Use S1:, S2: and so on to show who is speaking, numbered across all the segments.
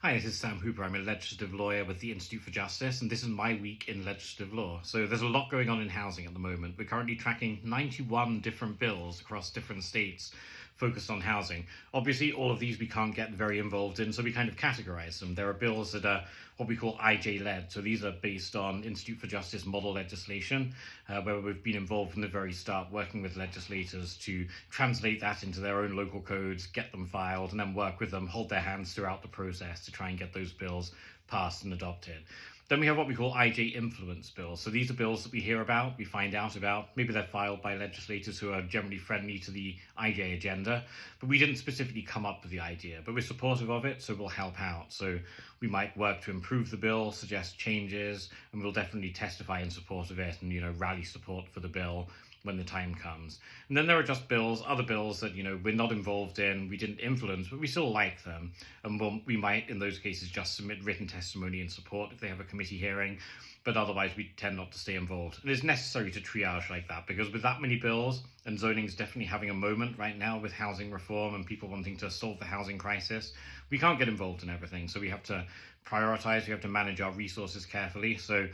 S1: Hi, this is Sam Hooper. I'm a legislative lawyer with the Institute for Justice, and this is my week in legislative law. So there's a lot going on in housing at the moment. We're currently tracking 91 different bills across different states focused on housing. Obviously, all of these we can't get very involved in, so we kind of categorize them. There are bills that are what we call IJ-led. So these are based on Institute for Justice model legislation, where we've been involved from the very start, working with legislators to translate that into their own local codes, get them filed, and then work with them, hold their hands throughout the process to try and get those bills passed and adopted. Then we have what we call IJ influence bills. So these are bills that we hear about, we find out about. Maybe they're filed by legislators who are generally friendly to the IJ agenda, but we didn't specifically come up with the idea, but we're supportive of it, so we'll help out. So we might work to improve the bill, suggest changes, and we'll definitely testify in support of it and, rally support for the bill when the time comes. And then there are just bills, other bills that, we're not involved in, we didn't influence, but we still like them. And we might, in those cases, just submit written testimony in support if they have a committee hearing, but otherwise we tend not to stay involved. And it's necessary to triage like that, because with that many bills, and zoning is definitely having a moment right now with housing reform and people wanting to solve the housing crisis, we can't get involved in everything. So we have to prioritize, we have to manage our resources carefully. So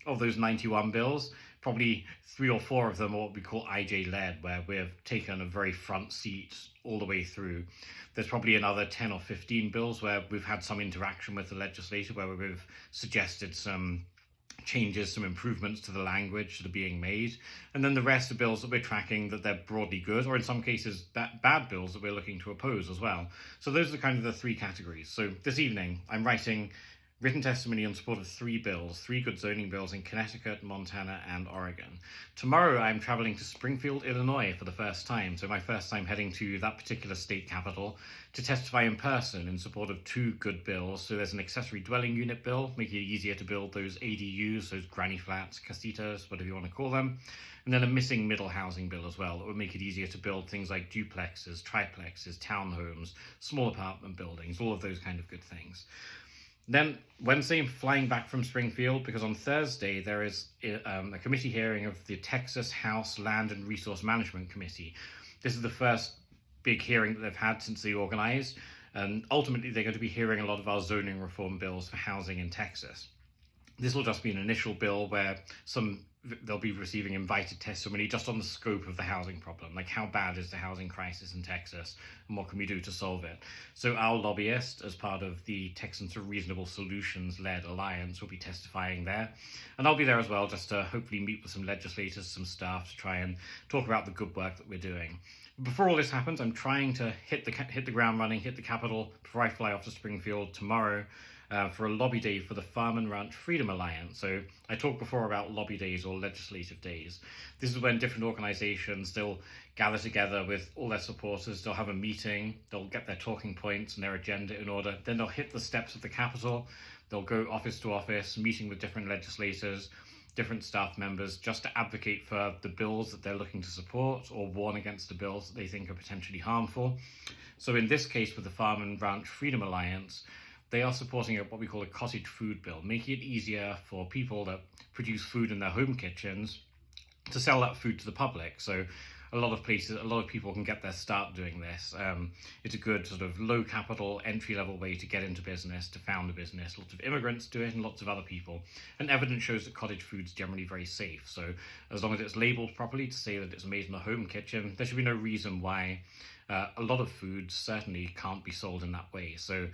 S1: of those 91 bills, probably 3 or 4 of them are what we call IJ-led, where we've taken a very front seat all the way through. There's probably another 10 or 15 bills where we've had some interaction with the legislature, where we've suggested some changes, some improvements to the language that are being made. And then the rest are bills that we're tracking that they're broadly good, or in some cases bad bills that we're looking to oppose as well. So those are kind of the 3 categories. So this evening, I'm writing written testimony in support of 3 bills, 3 good zoning bills in Connecticut, Montana, and Oregon. Tomorrow, I'm traveling to Springfield, Illinois for the first time, so my first time heading to that particular state capital to testify in person in support of 2 good bills. So there's an accessory dwelling unit bill, making it easier to build those ADUs, those granny flats, casitas, whatever you want to call them. And then a missing middle housing bill as well, that would make it easier to build things like duplexes, triplexes, townhomes, small apartment buildings, all of those kind of good things. Then Wednesday, I'm flying back from Springfield because on Thursday there is a committee hearing of the Texas House Land and Resource Management Committee. This is the first big hearing that they've had since they organized, and ultimately they're going to be hearing a lot of our zoning reform bills for housing in Texas. This will just be an initial bill where they'll be receiving invited testimony just on the scope of the housing problem, like how bad is the housing crisis in Texas and what can we do to solve it. So our lobbyist, as part of the Texans for Reasonable Solutions-led alliance, will be testifying there. And I'll be there as well, just to hopefully meet with some legislators, some staff, to try and talk about the good work that we're doing. Before all this happens, I'm trying to hit the ground running, hit the Capitol before I fly off to Springfield tomorrow, for a lobby day for the Farm and Ranch Freedom Alliance. So I talked before about lobby days or legislative days. This is when different organizations, they'll gather together with all their supporters, they'll have a meeting, they'll get their talking points and their agenda in order, then they'll hit the steps of the Capitol, they'll go office to office, meeting with different legislators, different staff members, just to advocate for the bills that they're looking to support or warn against the bills that they think are potentially harmful. So in this case, with the Farm and Ranch Freedom Alliance, they are supporting what we call a cottage food bill, making it easier for people that produce food in their home kitchens to sell that food to the public. So a lot of people can get their start doing this. It's a good sort of low capital, entry-level way to get into business, to found a business. Lots of immigrants do it and lots of other people. And evidence shows that cottage food's generally very safe. So as long as it's labeled properly to say that it's made in a home kitchen, there should be no reason why a lot of foods certainly can't be sold in that way. So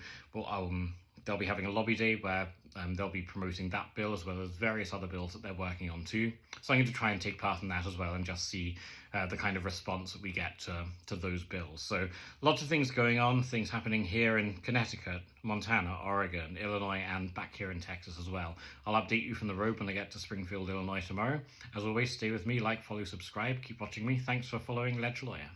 S1: they'll be having a lobby day where they'll be promoting that bill as well as various other bills that they're working on too. So I'm going to try and take part in that as well and just see the kind of response that we get to those bills. So lots of things going on, things happening here in Connecticut, Montana, Oregon, Illinois, and back here in Texas as well. I'll update you from the road when I get to Springfield, Illinois tomorrow. As always, stay with me, like, follow, subscribe, keep watching me. Thanks for following Ledge Lawyer.